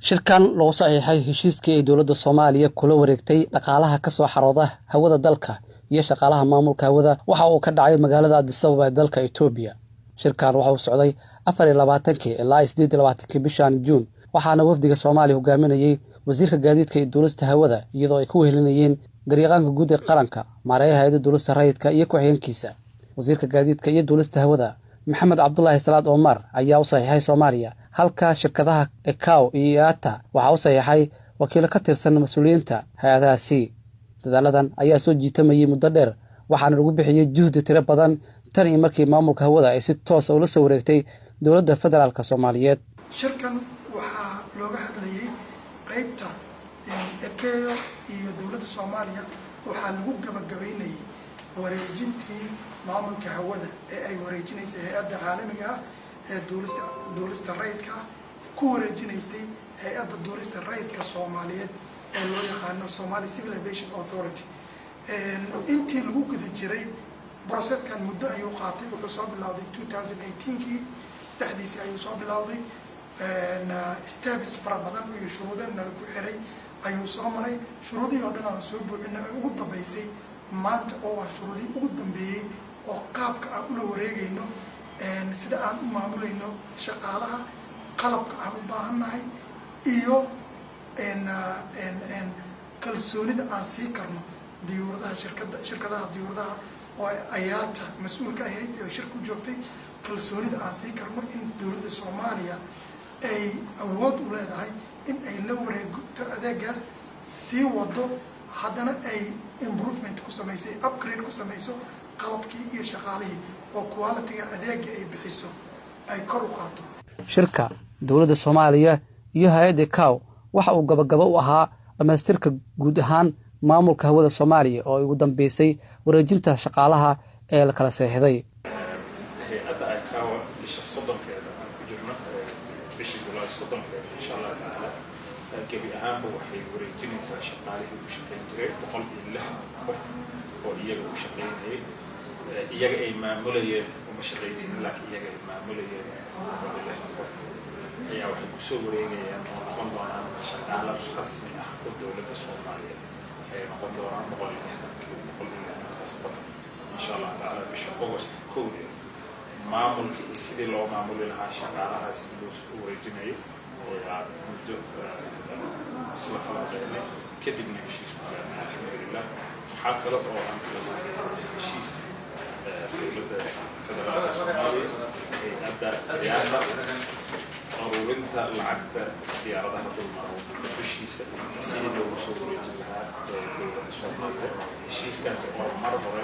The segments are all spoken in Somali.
shirkan loo saxiixay heshiiskii ay dowladda Soomaaliya kula wareegtay dhaqaalaha ka soo xarooda hawada dalka iyo shaqaalaha maamulka hawada waxa uu ka dhacay magaalada Addis Ababa ee dalka Itoobiya. Shirkan waxa uu socday 24 ilaa 28 bishan June waxaana wafdiga Soomaaliya hogaaminayay wasiirka gaadiidka iyo duulista hawada iyadoo ay ku wehelinayeen garyaqaanka guud ee qaranka maareeyaha hay'adda duulista rayidka iyo ku-xigeenkiisa. Wasiirka gaadiidka iyo duulista hawada Maxamed Cabdullaahi Salaad Omar ayaa u saxiixay Soomaaliya halka shirkadaha ECAO iyo IATA waxa uu saxiixay wakiilo ka tirsan mas'uuliyiinta hay'adahaasi. Dadaaladan ayaa soo jiitamayay muddo dheer waxaana lagu bixiyay juhdi tiro badan tan iyo markii maamulka hawada ay si toos ah ula soo wareegtay dowladda federaalka Soomaaliyeed. Shirkan waxaa looga hadlayay qaybta ECAO iyo dowladda Soomaaliya waxaa lagu gabagabeynayay wareejintii maamulka hawada ee ay wareejinaysay hay'adda caalamiga ah ee duulista rayidka ku wareejinaysay hay'adda duulista rayidka Soomaaliyeed ee loo yaqaan Somali Civil Aviation Authority. intii lagu guda jiray processkan muddo ayuu qaatay wuxuu soo bilowday 2018kii dhexdiisii ayuu soo bilowday steps fara badan iyo shuruudana lagu xiray ayuu soo maray shuruudihii oo dhan aan soo buuxinay ugu dambeysay maanta oo waa shuruudihii ugu dambeeyay oo qaabka aan ula wareegayno sida aan u maamulayno shaqaalaha qalabka aan u baahannahay iyo kalsoonida aan sii karno diyuuradaha shirkadaha diyuuradaha oo IATA mas'uulka ahayd ee shirku joogtay kalsoonida aan sii karno in dowladda Soomaaliya ay awood u leedahay in ay la wareegto adeegaas sii wado haddana ay improvement ku sameysay upgrade ku sameyso qalabkii iyo shaqaalihii oo quality-ga adeega ay bixiso ay kor u qaado. Shirka dowladda Soomaaliya iyo hay'adda ECAO waxa uu gabagabo u ahaa dhamaystirka guud ahaan maamulka hawada Soomaaliya oo ugu dambeysay wareejinta shaqaalaha ee la kala saxiixday. Hay'adda ECAO bisha 30keeda aan ku jirno bishii July 30keeda insha Allah taala gabi ahaanba waxay wareejinaysaa shaqaalihii u shaqeyn jiray 106 qof oo iyaga u shaqeynayay iyaga ay maamulayeen uma shaqeynayeen laakiin iyaga ay maamulayeen 106 qof ayaa waxay ku soo wareegayaan oo noqon doonaan shaqaale rasmi ah oo dowladda Soomaaliya ay noqon doonaan 160 qof insha Allah taala bisha August 1 maamulka iyo sidii loo maamuli lahaa shaqaalahaasi loo wareejinayo oo muddo isla falaqeynay kadibna heshiis ku gaarnay alxamdulillah waxaa kale oo aan kala saxiixay heshiis dowladda federaalka Soomaaliya hay'adda IATA ururinta lacagta diyaaradaha dulmaro bishiisa sidii loogu soo wareejin lahaa dowladda Soomaaliya heshiiskaas oo mar hore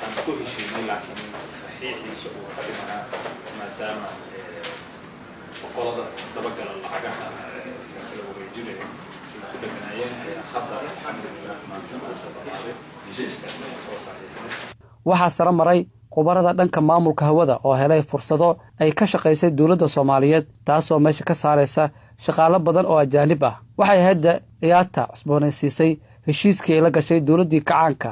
aan ku heshiinay laakiin saxiixiisa uu ka dhimanaa maadaama qolada dabagala lacagaha la wareejinayo ku dhaganaayeen hadda alxamdulillah maanta uu soo baxay heshiiskaas soo saxiixnay. waxaa sare maray khubarada dhanka maamulka hawada oo helay fursado ay ka shaqaysay dowladda Soomaaliyeed taasoo meesha ka saaraysa shaqaale badan oo ajaanib ah. waxay hay'adda IATA cusboonaysiisay heshiiskii ay la gashay dowladdii kacaanka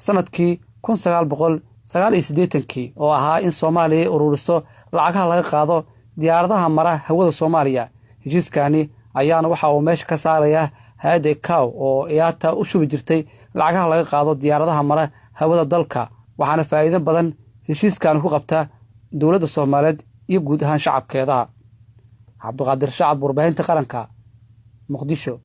sanadkii 1989 oo ahaa in Soomaaliya ururiso lacagaha laga qaado diyaaradaha mara hawada Soomaaliya. heshiiskani ayaana waxa uu meesha ka saaraya hay'adda ECAO oo IATA u shubi jirtay lacagaha laga qaado diyaaradaha mara hawada dalka waxaana faa'iido badan heshiiskan ku qabta dowladda Soomaaliyeed iyo guud ahaan shacabkeeda. Cabduqaadir Shacab, warbaahinta qaranka, Muqdisho.